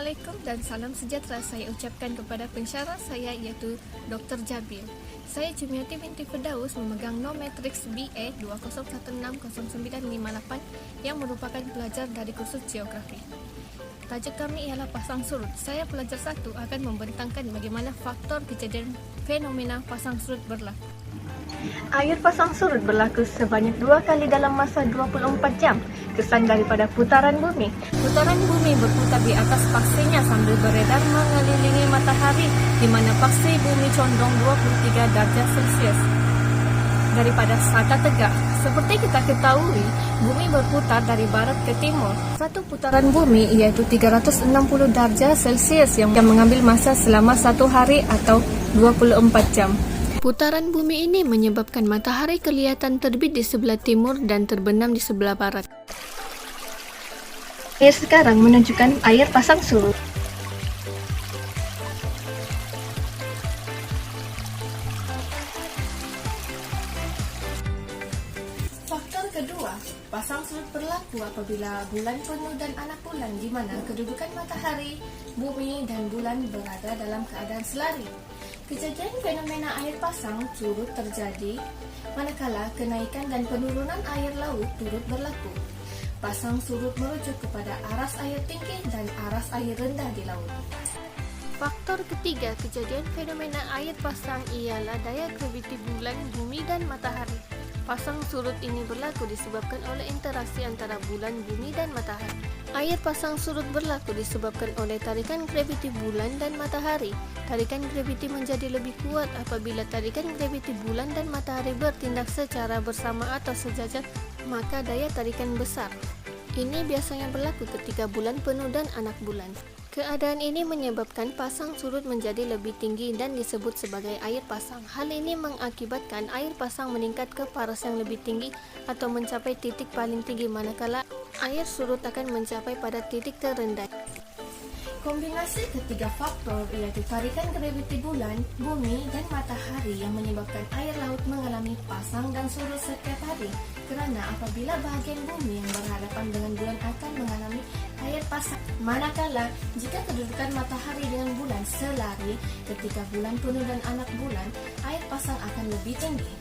Assalamualaikum dan salam sejahtera saya ucapkan kepada pensyarah saya iaitu Dr. Jabil. Saya Jumiati binti Firdaus memegang norm matriks BA 20160958 yang merupakan pelajar dari kursus geografi. Tajuk kami ialah pasang surut. Saya pelajar 1 akan membentangkan bagaimana faktor kejadian fenomena pasang surut berlaku. Air pasang surut berlaku sebanyak 2 kali dalam masa 24 jam. Kesan daripada putaran bumi. Putaran bumi berputar di atas paksinya sambil beredar mengelilingi matahari di mana paksi bumi condong 23 darjah Celsius daripada sata tegak. Seperti kita ketahui, bumi berputar dari barat ke timur. Satu putaran bumi iaitu 360 darjah Celsius yang mengambil masa selama 1 hari atau 24 jam. Putaran bumi ini menyebabkan matahari kelihatan terbit di sebelah timur dan terbenam di sebelah barat. Air sekarang menunjukkan air pasang surut. Faktor kedua, pasang surut berlaku apabila bulan penuh dan anak bulan di mana kedudukan matahari, bumi dan bulan berada dalam keadaan selari. Kejadian fenomena air pasang surut terjadi manakala kenaikan dan penurunan air laut turut berlaku. Pasang surut merujuk kepada aras air tinggi dan aras air rendah di laut. Faktor ketiga kejadian fenomena air pasang ialah daya graviti bulan, bumi dan matahari. Pasang surut ini berlaku disebabkan oleh interaksi antara bulan, bumi dan matahari. Air pasang surut berlaku disebabkan oleh tarikan graviti bulan dan matahari. Tarikan graviti menjadi lebih kuat apabila tarikan graviti bulan dan matahari bertindak secara bersama atau sejajar, maka daya tarikan besar. Ini biasanya berlaku ketika bulan penuh dan anak bulan. Keadaan ini menyebabkan pasang surut menjadi lebih tinggi dan disebut sebagai air pasang. Hal ini mengakibatkan air pasang meningkat ke paras yang lebih tinggi atau mencapai titik paling tinggi manakala air surut akan mencapai pada titik terendah. Kombinasi ketiga faktor iaitu tarikan graviti bulan, bumi dan matahari yang menyebabkan air laut mengalami pasang dan surut setiap hari. Kerana apabila bahagian bumi yang berhadapan dengan bulan akan mengalami air pasang, manakala jika kedudukan matahari dengan bulan selari, ketika bulan penuh dan anak bulan, air pasang akan lebih tinggi.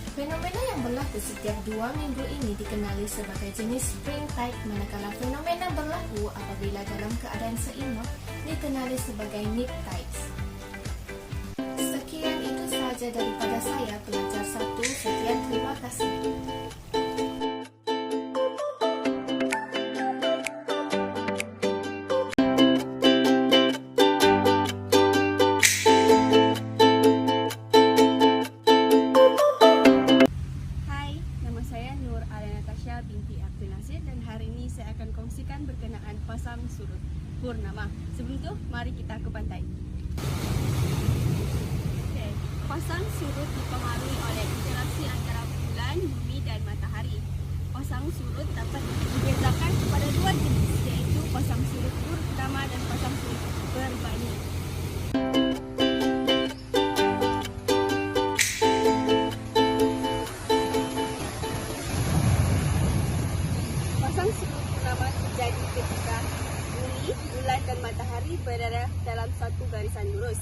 Fenomena yang berlaku setiap 2 minggu ini dikenali sebagai jenis spring tide, manakala fenomena berlaku apabila dalam keadaan seimbang dikenali sebagai neap tides. Sekian itu sahaja daripada saya, pelajar 1. Sekian, terima kasih. Binti Abdul Nasir dan hari ini saya akan kongsikan berkenaan pasang surut purnama. Sebelum itu, mari kita ke pantai. Okay. Pasang surut dipengaruhi oleh interaksi antara bulan, bumi dan matahari. Pasang surut dapat dibedakan kepada 2 jenis, yaitu pasang surut purnama dan pasang surut berbani. Pasang surut purnama terjadi ketika bumi, bulan dan matahari berada dalam satu garisan lurus.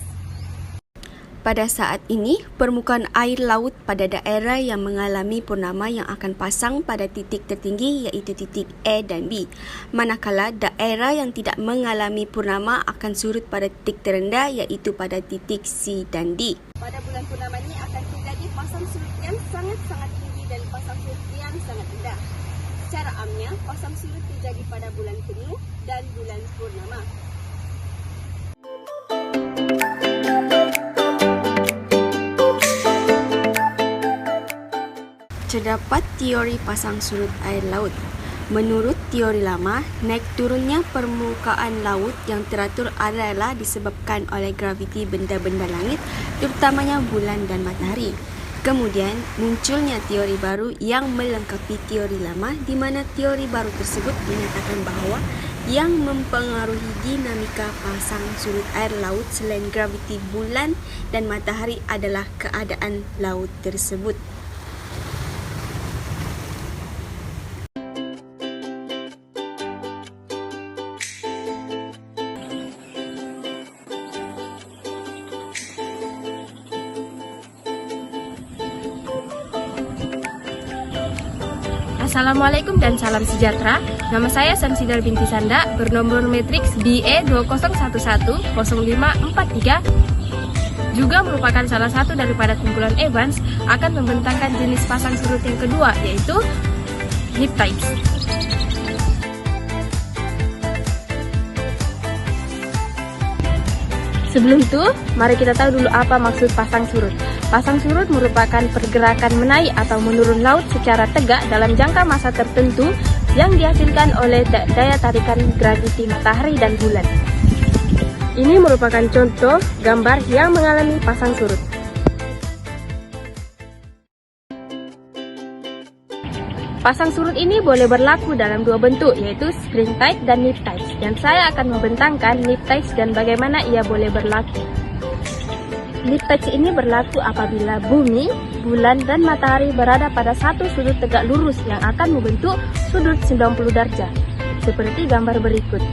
Pada saat ini, permukaan air laut pada daerah yang mengalami purnama yang akan pasang pada titik tertinggi iaitu titik A dan B. Manakala daerah yang tidak mengalami purnama akan surut pada titik terendah iaitu pada titik C dan D. Pada bulan purnama ini akan terjadi pasang surut yang sangat-sangat tinggi dan pasang surut yang sangat rendah. Secara amnya, pasang surut terjadi pada bulan penuh dan bulan purnama. Terdapat teori pasang surut air laut. Menurut teori lama, naik turunnya permukaan laut yang teratur adalah disebabkan oleh graviti benda-benda langit, terutamanya bulan dan matahari. Kemudian, munculnya teori baru yang melengkapi teori lama di mana teori baru tersebut menyatakan bahawa yang mempengaruhi dinamika pasang surut air laut selain graviti bulan dan matahari adalah keadaan laut tersebut. Assalamualaikum dan salam sejahtera. Nama saya Samsidar binti Sanda, bernomor matriks BE 20110543. Juga merupakan salah satu daripada kumpulan Evans akan membentangkan jenis pasang surut yang kedua, yaitu nip tights. Sebelum itu, mari kita tahu dulu apa maksud pasang surut. Pasang surut merupakan pergerakan menaik atau menurun laut secara tegak dalam jangka masa tertentu yang dihasilkan oleh daya tarikan graviti matahari dan bulan. Ini merupakan contoh gambar yang mengalami pasang surut. Pasang surut ini boleh berlaku dalam dua bentuk, yaitu spring tide dan nip tides. Dan saya akan membentangkan nip tides dan bagaimana ia boleh berlaku. Nip tides ini berlaku apabila bumi, bulan, dan matahari berada pada satu sudut tegak lurus yang akan membentuk sudut 90 derajat, seperti gambar berikut.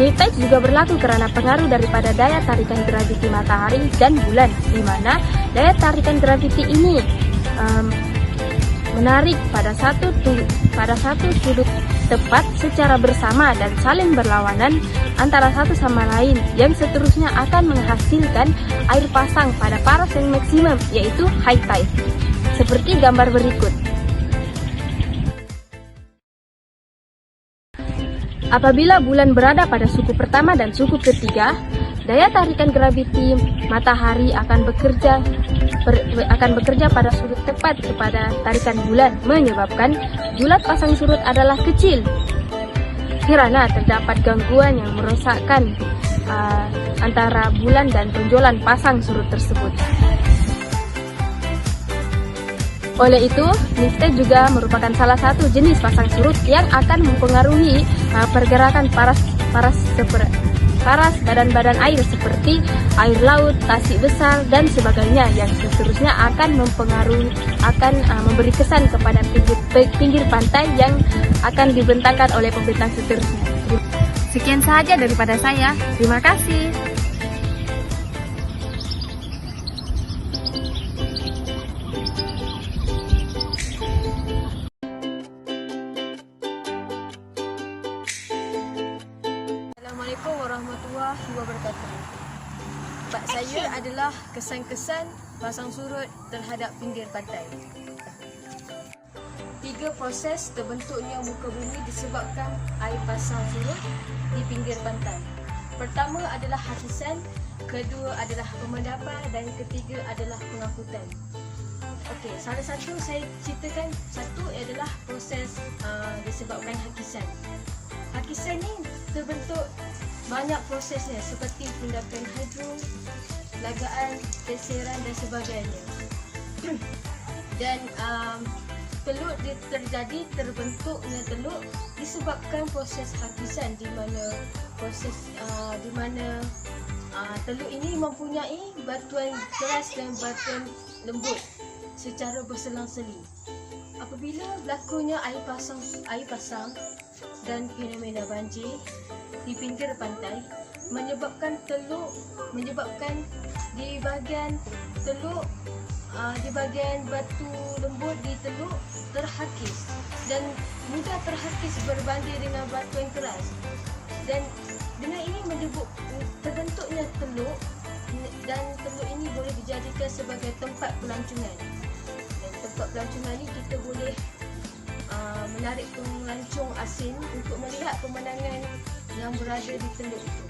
Nip tides juga berlaku karena pengaruh daripada daya tarikan graviti matahari dan bulan, di mana daya tarikan graviti ini menarik pada satu sudut tepat secara bersama dan saling berlawanan antara satu sama lain, yang seterusnya akan menghasilkan air pasang pada paras yang maksimum, yaitu high tide, seperti gambar berikut. Apabila bulan berada pada suku pertama dan suku ketiga, daya tarikan graviti matahari akan bekerja pada sudut tepat kepada tarikan bulan, menyebabkan bulat pasang surut adalah kecil karena terdapat gangguan yang merosakkan antara bulan dan tonjolan pasang surut tersebut. Oleh itu, nip tide juga merupakan salah satu jenis pasang surut yang akan mempengaruhi pergerakan paras badan-badan air seperti air laut, tasik besar, dan sebagainya, yang seterusnya akan memberi kesan kepada pinggir pantai yang akan dibentangkan oleh pembentang seterusnya. Sekian saja daripada saya. Terima kasih. Assalamualaikum warahmatullahi wabarakatuh. Bak saya adalah kesan-kesan pasang surut terhadap pinggir pantai. 3 proses terbentuknya muka bumi disebabkan air pasang surut di pinggir pantai. Pertama adalah hakisan, kedua adalah pemendapan, dan ketiga adalah pengangkutan. Okey, salah satu saya ceritakan, satu adalah proses disebabkan hakisan. Hakisan ni terbentuk banyak prosesnya seperti tindakan hidro, lagaan, geseran dan sebagainya. Dan teluk terbentuknya teluk disebabkan proses hakisan, di mana teluk ini mempunyai batuan keras dan batuan lembut secara berselang-seling. Apabila berlakunya air pasang dan fenomena banjir di pinggir pantai, menyebabkan di bahagian teluk, di bahagian batu lembut di teluk terhakis dan mudah terhakis berbanding dengan batu yang keras, dan dengan ini terbentuknya teluk, dan teluk ini boleh dijadikan sebagai tempat pelancongan. Dan tempat pelancongan ini kita boleh menarik pelancong asing untuk melihat pemandangan yang berada di teluk itu.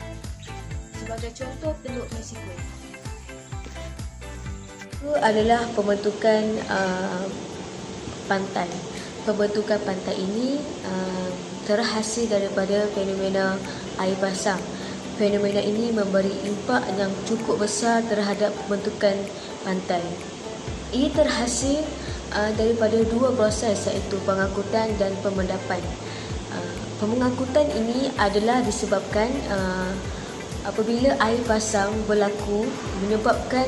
Sebagai contoh, Teluk Mexico. Itu adalah pembentukan pantai. Pembentukan pantai ini terhasil daripada fenomena air pasang. Fenomena ini memberi impak yang cukup besar terhadap pembentukan pantai. Ia terhasil daripada 2 proses, iaitu pengangkutan dan pemendapan. Pengangkutan ini adalah disebabkan apabila air pasang berlaku menyebabkan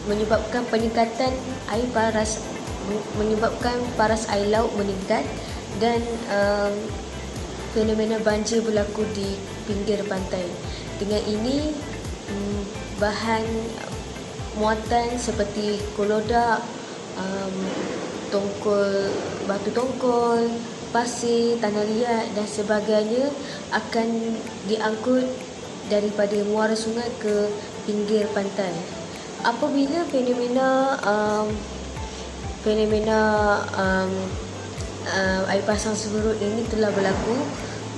menyebabkan peningkatan air paras, menyebabkan paras air laut meningkat, dan fenomena banjir berlaku di pinggir pantai. Dengan ini muatan seperti kolodak, tongkol, batu tongkol, pasir, tanah liat dan sebagainya akan diangkut daripada muara sungai ke pinggir pantai. Apabila fenomena air pasang surut ini telah berlaku,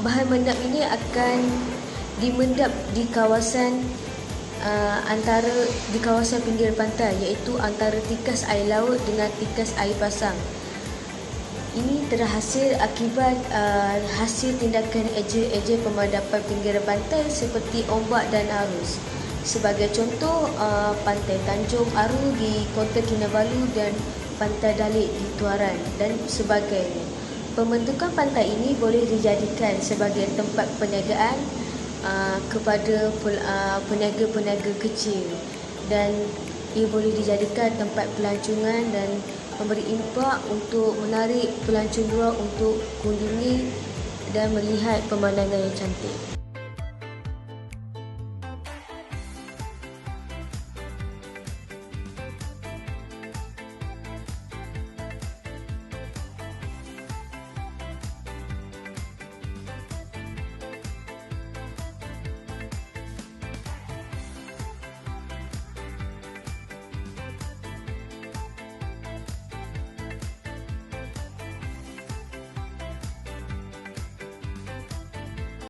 bahan mendap ini akan dimendap di kawasan di kawasan pinggir pantai, iaitu antara tikas air laut dengan tikas air pasang. Ini terhasil akibat hasil tindakan ejen-ejen pemadapan pinggiran pantai seperti ombak dan arus. Sebagai contoh, Pantai Tanjung Aru di Kota Kinabalu dan Pantai Dalik di Tuaran dan sebagainya. Pembentukan pantai ini boleh dijadikan sebagai tempat perniagaan kepada peniaga-peniaga kecil, dan ia boleh dijadikan tempat pelancongan dan memberi impak untuk menarik pelancong luar untuk kunjungi dan melihat pemandangan yang cantik.